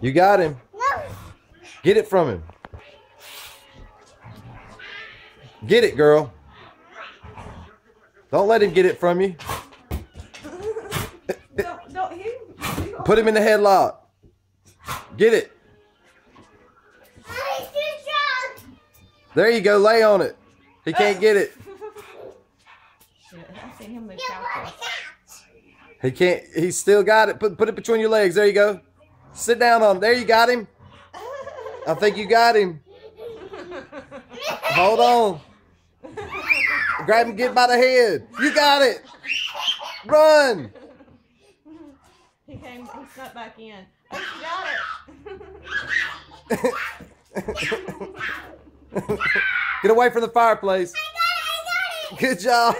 You got him. No. Get it from him. Get it, girl. Don't let him get it from you. Don't hit him. Put him in the headlock. Get it. There you go. Lay on it. He can't get it. Shit, I seen him move couches. He can't. He's still got it. Put it between your legs. There you go. Sit down on him. There you got him. I think you got him. Hold on. Grab him. Get by the head. You got it. Run. He snuck back in. Oh, you got it. Get away from the fireplace. I got it. Good job.